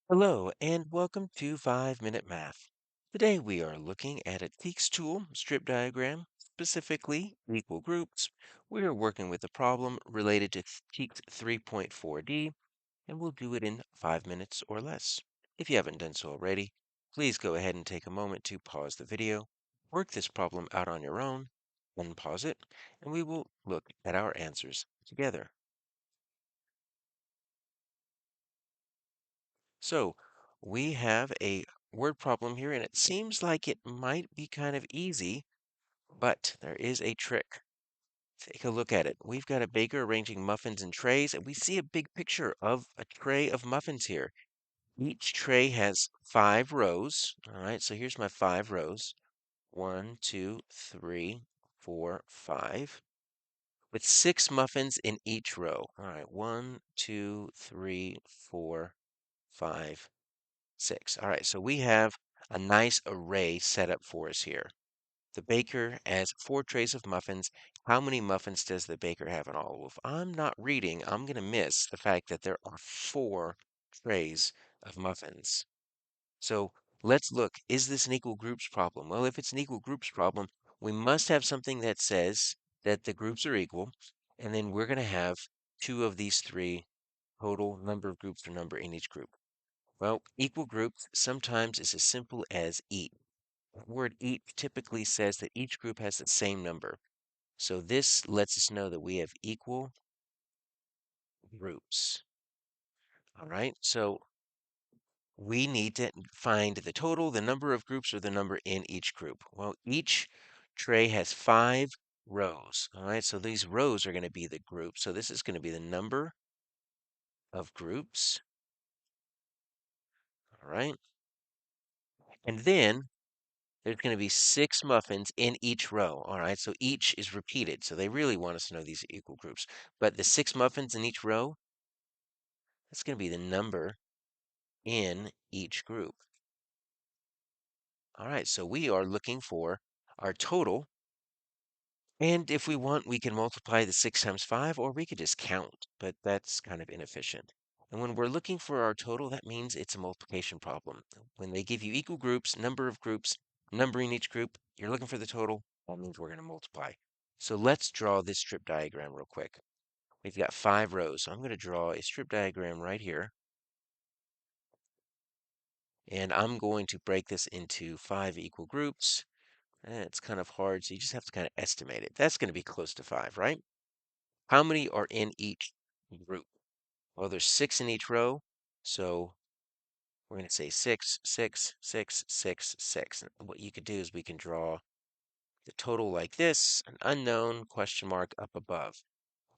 Hello, and welcome to 5 Minute Math. Today we are looking at a TEKS tool strip diagram, specifically equal groups. We are working with a problem related to TEKS 3.4D, and we'll do it in 5 minutes or less. If you haven't done so already, please go ahead and take a moment to pause the video, work this problem out on your own, unpause it, and we will look at our answers together. So we have a word problem here, and it seems like it might be kind of easy, but there is a trick. Take a look at it. We've got a baker arranging muffins in trays, and we see a big picture of a tray of muffins here. Each tray has 5 rows. All right, so here's my 5 rows. One, two, three, four, five, with 6 muffins in each row. All right, one, two, three, four, 5, 6. All right, so we have a nice array set up for us here. The baker has 4 trays of muffins. How many muffins does the baker have in all? Well, if I'm not reading, I'm going to miss the fact that there are 4 trays of muffins. So let's look. Is this an equal groups problem? Well, if it's an equal groups problem, we must have something that says that the groups are equal, and then we're going to have two of these three total number of groups or number in each group. Well, equal groups sometimes is as simple as each. The word each typically says that each group has the same number. So this lets us know that we have equal groups. All right, so we need to find the total, the number of groups, or the number in each group. Well, each tray has 5 rows. All right, so these rows are going to be the group. So this is going to be the number of groups. All right, and then there's going to be 6 muffins in each row. All right, so each is repeated. So they really want us to know these are equal groups. But the 6 muffins in each row, that's going to be the number in each group. All right, so we are looking for our total. And if we want, we can multiply the 6 times 5, or we could just count, but that's kind of inefficient. And when we're looking for our total, that means it's a multiplication problem. When they give you equal groups, number in each group, you're looking for the total, that means we're going to multiply. So let's draw this strip diagram real quick. We've got 5 rows, so I'm going to draw a strip diagram right here. And I'm going to break this into 5 equal groups. It's kind of hard, so you just have to kind of estimate it. That's going to be close to 5, right? How many are in each group? Well, there's 6 in each row, so we're going to say 6, 6, 6, 6, 6. And what you could do is we can draw the total like this, an unknown question mark up above.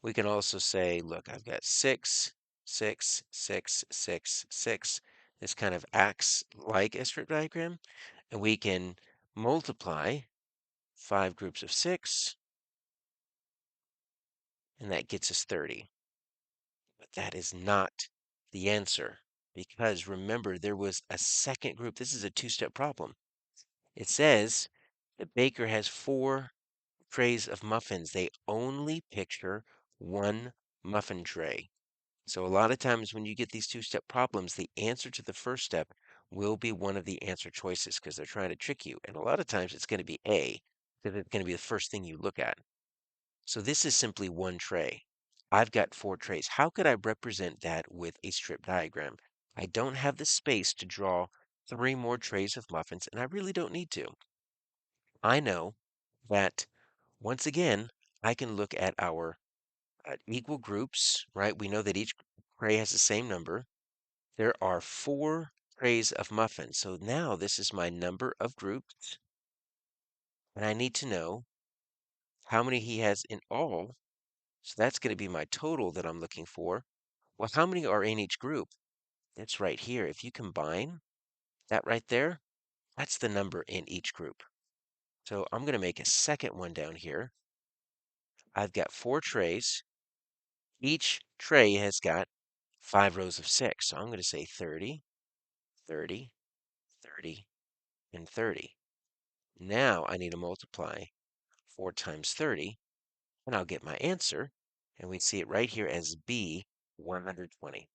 We can also say, look, I've got 6, 6, 6, 6, 6. This kind of acts like a strip diagram, and we can multiply 5 groups of 6, and that gets us 30. But that is not the answer, because remember, there was a second group. This is a two-step problem. It says the baker has 4 trays of muffins. They only picture one muffin tray. So a lot of times when you get these two-step problems, the answer to the first step will be one of the answer choices because they're trying to trick you. And a lot of times it's going to be A, because it's going to be the first thing you look at. So this is simply one tray. I've got 4 trays. How could I represent that with a strip diagram? I don't have the space to draw 3 more trays of muffins, and I really don't need to. I know that, once again, I can look at our equal groups, right? We know that each tray has the same number. There are 4 trays of muffins. So now this is my number of groups, and I need to know how many he has in all. So that's going to be my total that I'm looking for. Well, how many are in each group? It's right here. If you combine that right there, that's the number in each group. So I'm going to make a second one down here. I've got 4 trays. Each tray has got 5 rows of 6. So I'm going to say 30, 30, 30, and 30. Now I need to multiply 4 times 30, and I'll get my answer. And we see it right here as B, 120.